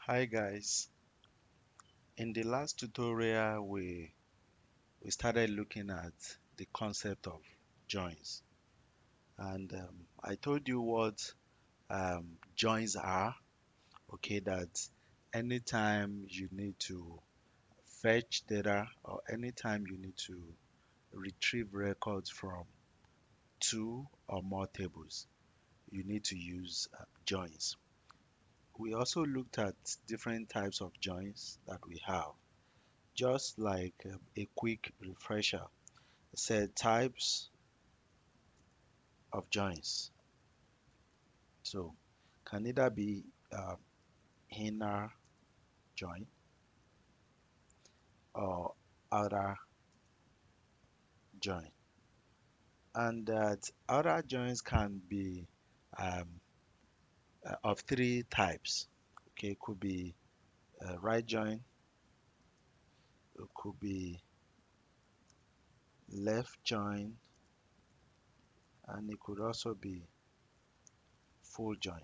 Hi guys. In the last tutorial we started looking at the concept of joins, and I told you what joins are. Okay, that anytime you need to fetch data or anytime you need to retrieve records from two or more tables, you need to use joins. We also looked at different types of joins that we have, just like a quick refresher. Said types of joins. So can either be inner join or outer join. And that outer joins can be um, of three types. Okay, it could be right join, it could be left join, and it could also be full join.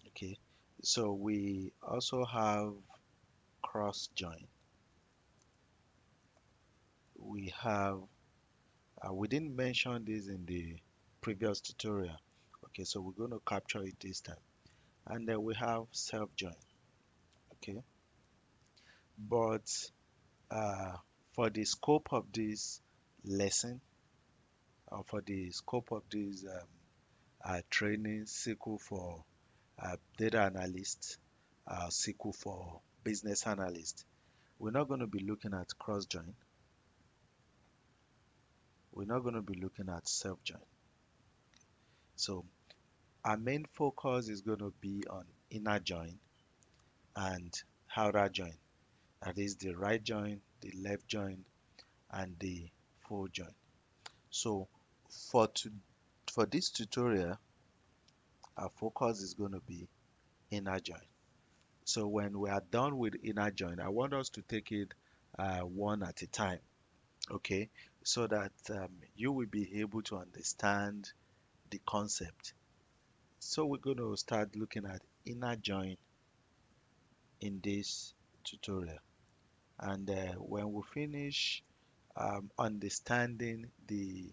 Okay, so we also have cross join. We have we didn't mention this in the previous tutorial. Okay, so we're going to capture it this time. And then we have self join. Okay, but uh, for the scope of this lesson, or for the scope of this training, SQL for data analyst, SQL for business analyst, we're not going to be looking at cross join. We're not going to be looking at self join. So our main focus is going to be on inner join and outer join. That is the right join, the left join, and the full join. So for to, for this tutorial, our focus is going to be inner join. So when we are done with inner join, I want us to take it one at a time, okay? So that you will be able to understand the concept. So we're going to start looking at inner join in this tutorial. And when we finish understanding the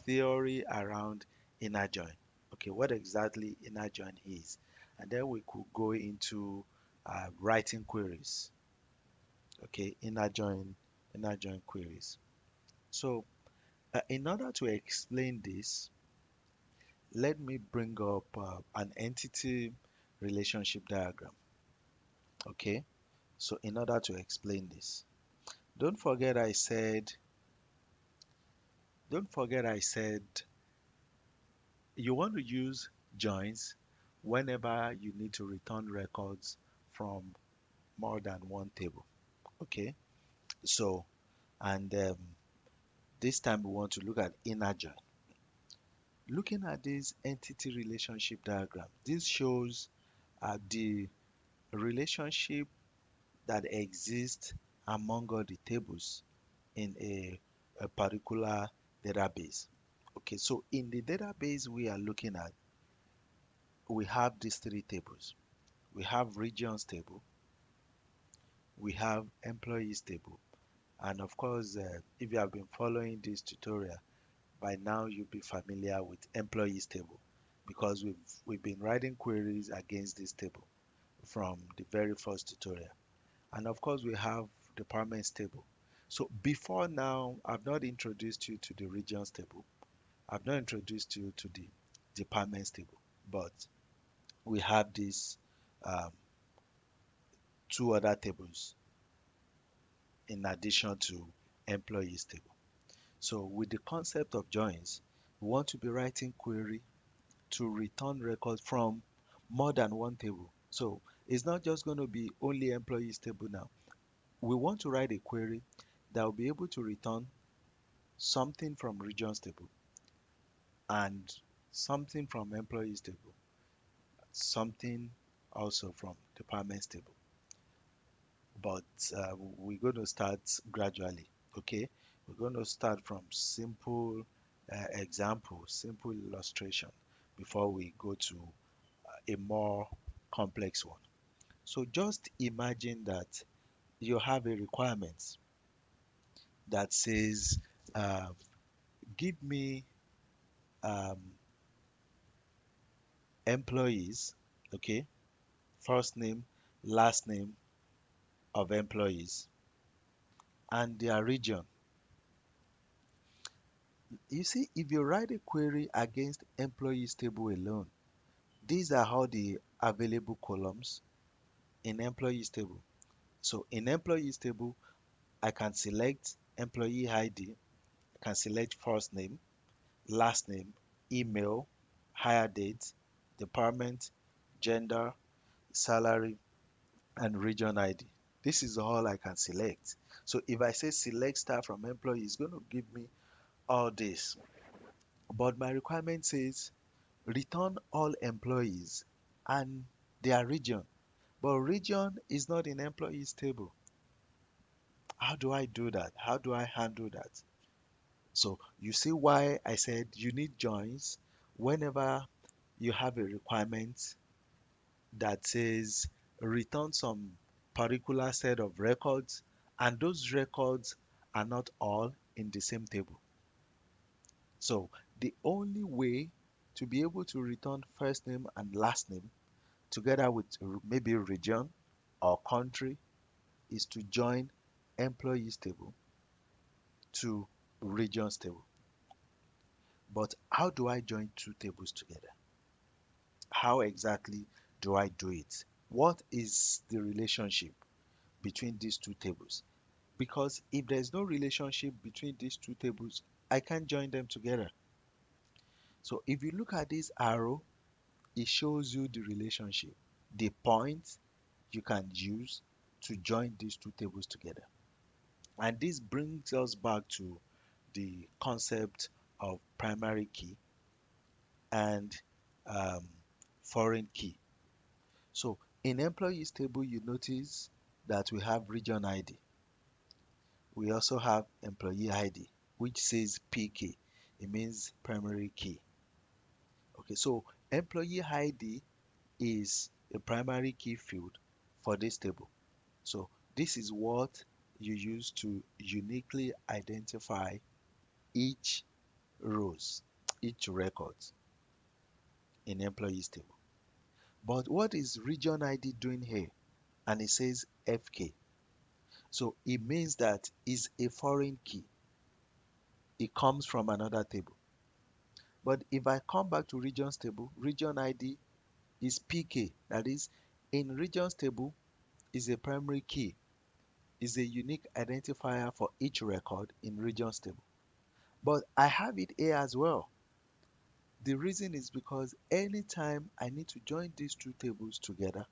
theory around inner join. Okay, what exactly inner join is, and then we could go into writing queries. Okay, inner join queries. So, in order to explain this, let me bring up an entity relationship diagram. Okay, so in order to explain this, don't forget I said, don't forget I said you want to use joins whenever you need to return records from more than one table. Okay, so and this time we want to look at inner join. Looking at this entity relationship diagram, this shows the relationship that exists among all the tables in a particular database. Okay, so in the database we are looking at, we have these three tables. We have regions table, we have employees table, and of course, if you have been following this tutorial, by now you'll be familiar with employees table because we've been writing queries against this table from the very first tutorial. And of course, we have departments table. So before now, I've not introduced you to the regions table. I've not introduced you to the departments table, but we have these um, two other tables in addition to employees table. So with the concept of joins, we want to be writing query to return records from more than one table. So it's not just going to be only employees table now. We want to write a query that will be able to return something from regions table and something from employees table, something also from departments table. But we're going to start gradually. Okay, we're going to start from simple example, simple illustration before we go to a more complex one. So just imagine that you have a requirement that says, uh, give me um, employees, okay, first name, last name of employees, and their region. You see, if you write a query against employees table alone, these are all the available columns in employees table. So in employees table, I can select employee ID, I can select first name, last name, email, hire date, department, gender, salary, and region ID. This is all I can select. So if I say select star from employee, it's going to give me all this. But my requirement says return all employees and their region. But region is not in employees table. How do I do that? How do I handle that? So you see why I said you need joins whenever you have a requirement that says return some particular set of records, and those records are not all in the same table. So the only way to be able to return first name and last name together with maybe region or country is to join employees table to regions table. But how do I join two tables together? How exactly do I do it? What is the relationship between these two tables? Because if there's no relationship between these two tables, I can't join them together. So if you look at this arrow, it shows you the relationship, the point you can use to join these two tables together. And this brings us back to the concept of primary key and um, foreign key. So in employees table, you notice that we have region ID. We also have employee ID, which says PK. It means primary key. Okay, so employee ID is a primary key field for this table. So this is what you use to uniquely identify each rows, each record in employees table. But what is region ID doing here? And it says FK. So it means that is a foreign key. It comes from another table. But if I come back to regions table, region ID is PK. That is, in regions table is a primary key, is a unique identifier for each record in regions table. But I have it here as well. The reason is because anytime I need to join these two tables together,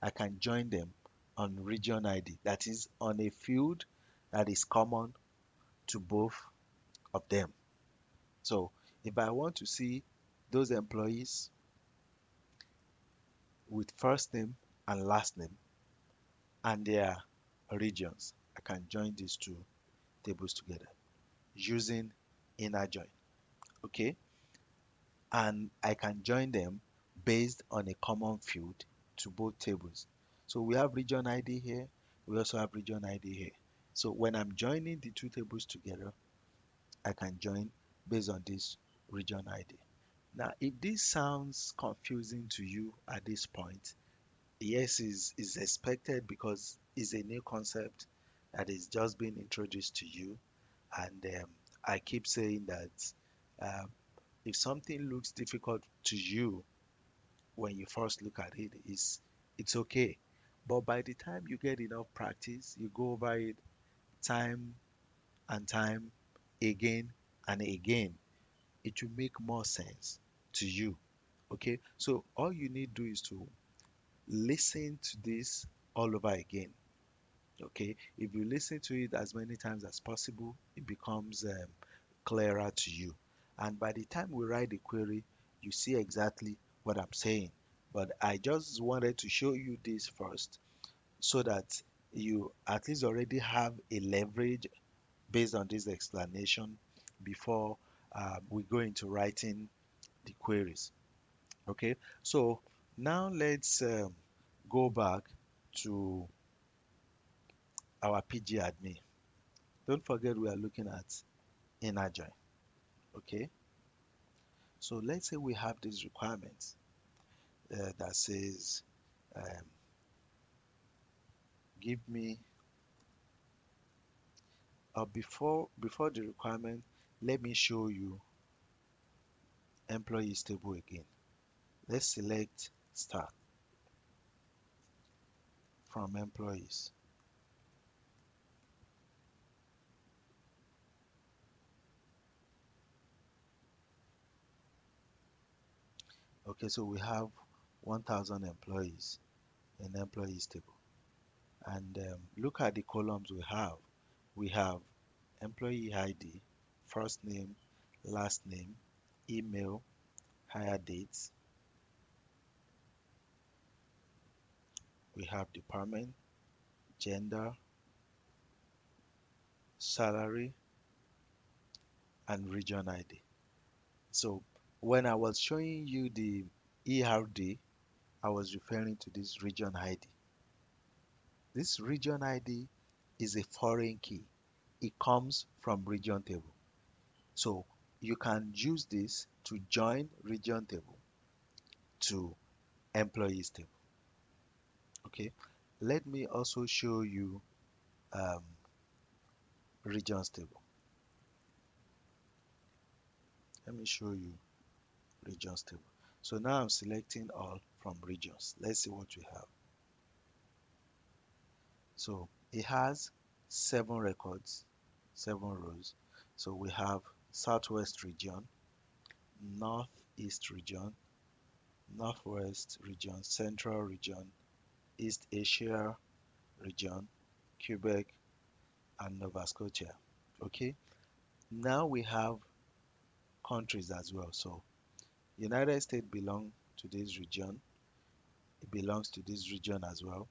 I can join them on region ID, that is on a field that is common to both of them. So if I want to see those employees with first name and last name and their regions, I can join these two tables together using inner join. Okay, and I can join them based on a common field to both tables. So we have region ID here, we also have region ID here. So when I'm joining the two tables together, I can join based on this region ID. Now, if this sounds confusing to you at this point, yes, is expected because it's a new concept that is just being introduced to you. And I keep saying that um, if something looks difficult to you when you first look at it, it's okay. But by the time you get enough practice, you go over it time and time again and again, it will make more sense to you. Okay, so all you need to do is to listen to this all over again. Okay, if you listen to it as many times as possible, it becomes clearer to you. And by the time we write the query, you see exactly what I'm saying. But I just wanted to show you this first so that you at least already have a leverage based on this explanation before we go into writing the queries. Okay, so Now let's go back to our PG admin. Don't forget we are looking at inner join. Okay, so let's say we have this requirement that says um, give me before the requirement, let me show you employees table again. Let's select start from employees. Okay, so we have 1000 employees in employees table. And look at the columns we have. We have employee ID, first name, last name, email, hire dates. We have department, gender, salary, and region ID. So when I was showing you the ERD, I was referring to this region ID. This region ID is a foreign key. It comes from region table. So you can use this to join region table to employees table. Okay, let me also show you um, regions table. Let me show you regions table. So now I'm selecting all from regions. Let's see what we have. So it has 7 records, 7 rows. So we have Southwest region, Northeast region, Northwest region, Central region, East Asia region, Quebec, and Nova Scotia. Okay, now we have countries as well. So United States belong to this region. It belongs to this region as well,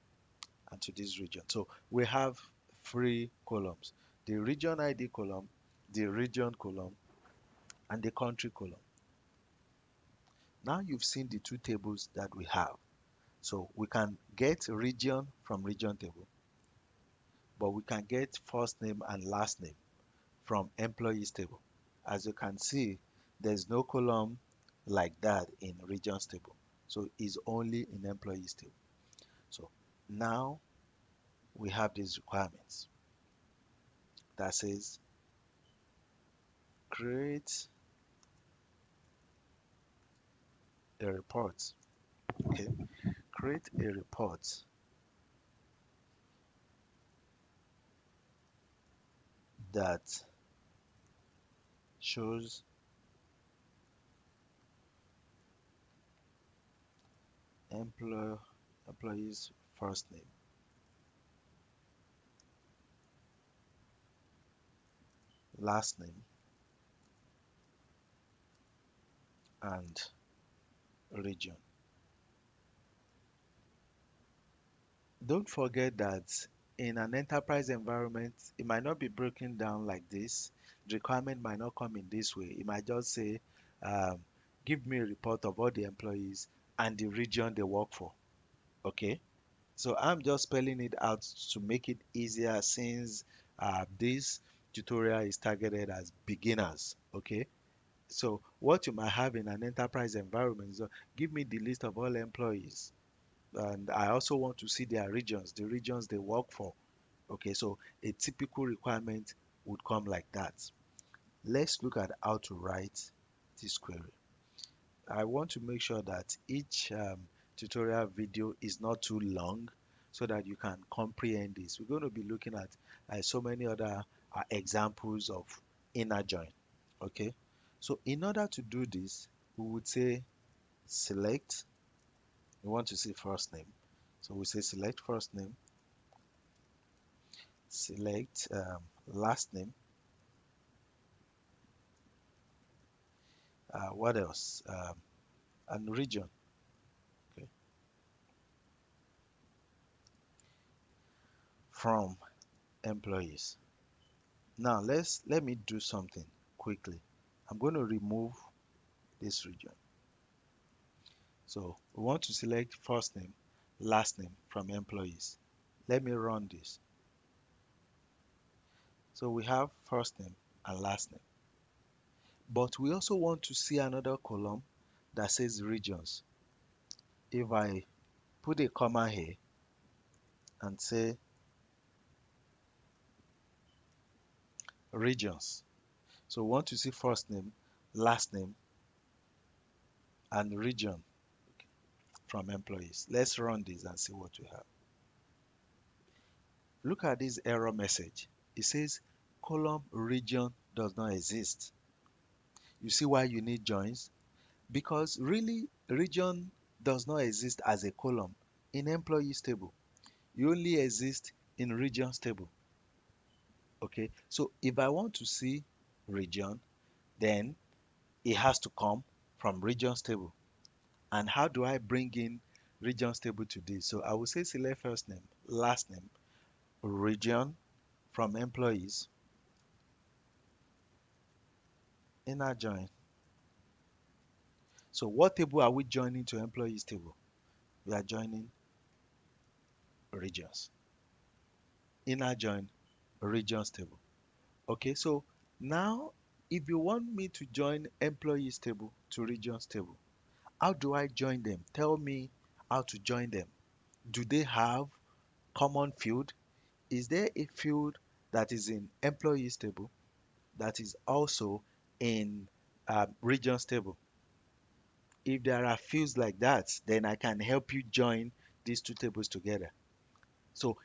and to this region. So we have 3 columns: the region ID column, the region column, and the country column. Now you've seen the 2 tables that we have. So we can get region from region table, but we can get first name and last name from employees table. As you can see, there's no column like that in regions table. So it's only in employees table. So now we have these requirements that says create a report. Okay, create a report that shows employ employees first name, last name, and region. Don't forget that in an enterprise environment, it might not be broken down like this. The requirement might not come in this way. It might just say, um, give me a report of all the employees and the region they work for. Okay. So I'm just spelling it out to make it easier since this tutorial is targeted as beginners. Okay. So what you might have in an enterprise environment is give me the list of all employees, and I also want to see their regions, the regions they work for. Okay, so a typical requirement would come like that. Let's look at how to write this query. I want to make sure that each tutorial video is not too long so that you can comprehend this. We're going to be looking at so many other examples of inner join. Okay, so in order to do this, we would say select. We want to see first name, so we say select first name, select last name. What else? And region. Okay, from employees. Now let me do something quickly. I'm going to remove this region. So we want to select first name, last name from employees. Let me run this. So we have first name and last name. But we also want to see another column that says regions. If I put a comma here and say regions, so we want to see first name, last name, and region from employees. Let's run this and see what we have. Look at this error message. It says column region does not exist. You see why you need joins? Because really region does not exist as a column in employees table. You only exist in regions table. Okay, so if I want to see region, then it has to come from regions table. And how do I bring in regions table to this? So I will say select first name, last name, region from employees, inner join. So what table are we joining to employees table? We are joining regions. Inner join regions table. Okay, so now if you want me to join employees table to regions table, how do I join them? Tell me how to join them. Do they have common field? Is there a field that is in employees table that is also in regions table? If there are fields like that, then I can help you join these two tables together. So,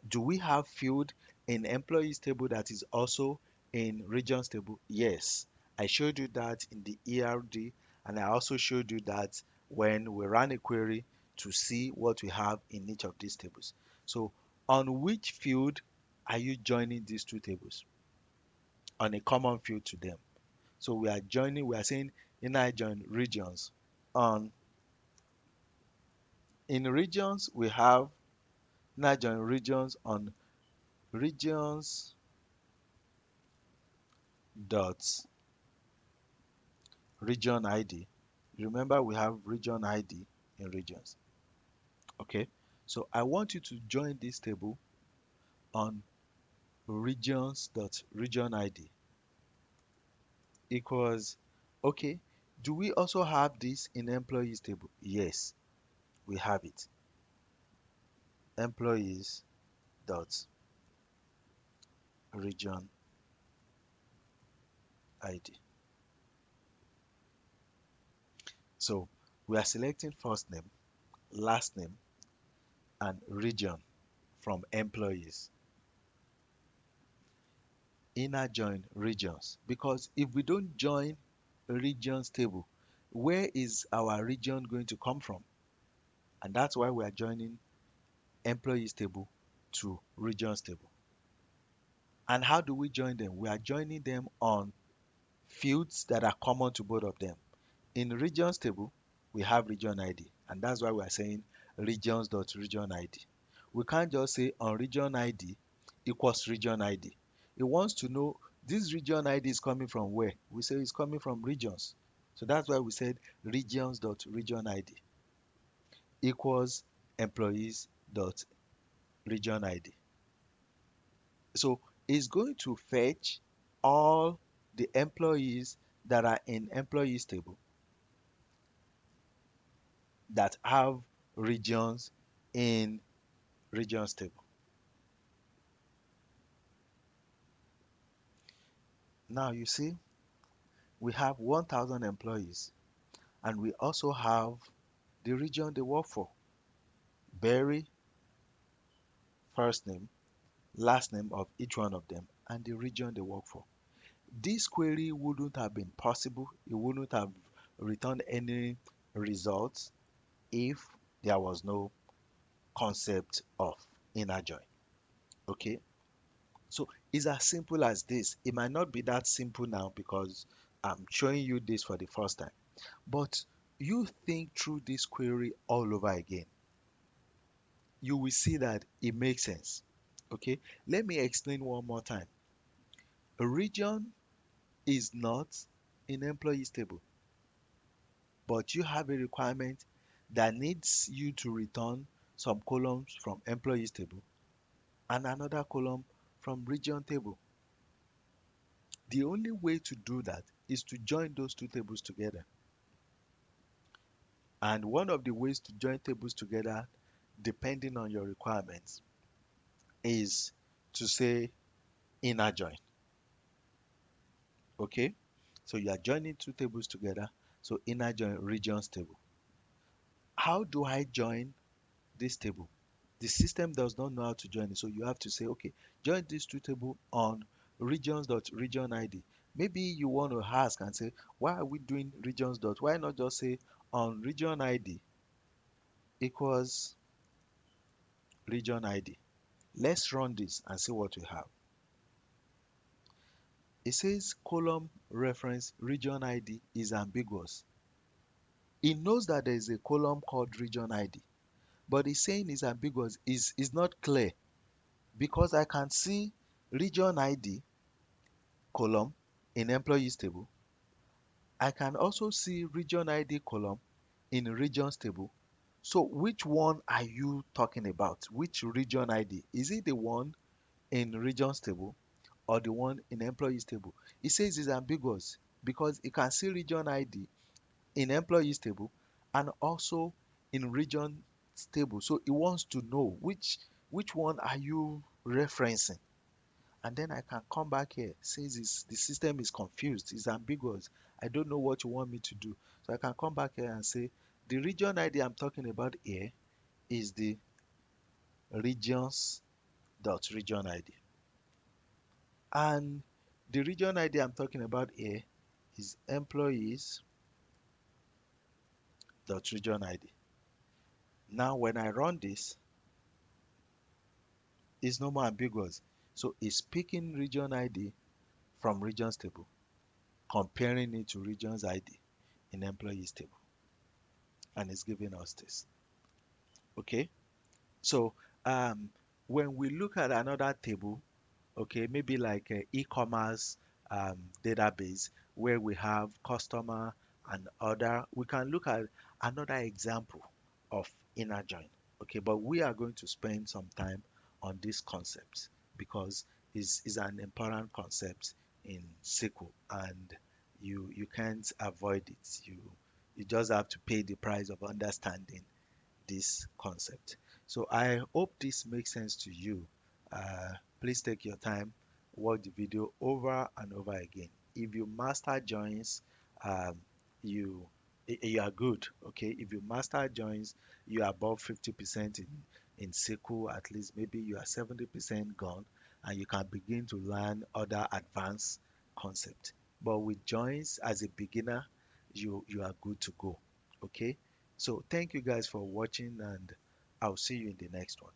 do we have field in employees table that is also in regions table? Yes. I showed you that in the ERD, and I also showed you that when we ran a query to see what we have in each of these tables. So, on which field are you joining these two tables? On a common field to them. So we are joining, we are saying inner join regions. On in regions, we have inner join regions on regions dot region ID. Remember we have region ID in regions. Okay, so I want you to join this table on regions dot region ID equals. Okay, do we also have this in employees table? Yes, we have it. Employees dot region ID. So we are selecting first name, last name, and region from employees. Inner join regions, because if we don't join regions table, where is our region going to come from? And that's why we are joining employees table to regions table. And how do we join them? We are joining them on fields that are common to both of them. In regions table, we have region ID, and that's why we are saying regions.region ID. We can't just say on region ID equals region ID. It wants to know this region ID is coming from where? We say it's coming from regions. So that's why we said regions.region ID equals employees.region ID. So it's going to fetch all the employees that are in employees table that have regions in regions table. Now you see, we have 1,000 employees and we also have the region they work for. Berry, first name, last name of each one of them, and the region they work for. This query wouldn't have been possible. It wouldn't have returned any results if there was no concept of inner join. Okay, so it's as simple as this. It might not be that simple now because I'm showing you this for the first time, but you think through this query all over again, you will see that it makes sense. Okay, let me explain one more time. A region is not in employees table, but you have a requirement that needs you to return some columns from employees table and another column from region table. The only way to do that is to join those two tables together. And one of the ways to join tables together, depending on your requirements, is to say inner join. Okay? So you are joining two tables together. So inner join regions table. How do I join this table? The system does not know how to join it. So you have to say, okay, join these two tables on regions.region ID. Maybe you want to ask and say, why are we doing regions dot? Why not just say on region ID equals region ID? Let's run this and see what we have. It says column reference region ID is ambiguous. It knows that there is a column called region ID, but it's saying it's ambiguous, is not clear, because I can see region ID column in employees table. I can also see region ID column in regions table. So which one are you talking about? Which region ID? Is it the one in regions table or the one in employees table? It says it's ambiguous because it can see region ID in employees table and also in region table. So it wants to know which one are you referencing. And then I can come back here. Says the system is confused, it's ambiguous. I don't know what you want me to do. So I can come back here and say the region ID I'm talking about here is the regions.region ID. And the region ID I'm talking about here is employees.region ID. Now when I run this, it's no more ambiguous. So it's picking region ID from regions table, comparing it to regions ID in employees table, and it's giving us this. Okay, so um, when we look at another table, okay, maybe like a e-commerce database where we have customer and other, we can look at another example of inner join. Okay, but we are going to spend some time on this concept because it's an important concept in SQL, and you can't avoid it. You just have to pay the price of understanding this concept. So I hope this makes sense to you. Please take your time, watch the video over and over again. If you master joins, um, you you are good. Okay, if you master joins, you are above 50% in SQL. At least maybe you are 70% gone, and you can begin to learn other advanced concepts. But with joins as a beginner, you are good to go. Okay, so thank you guys for watching, and I'll see you in the next one.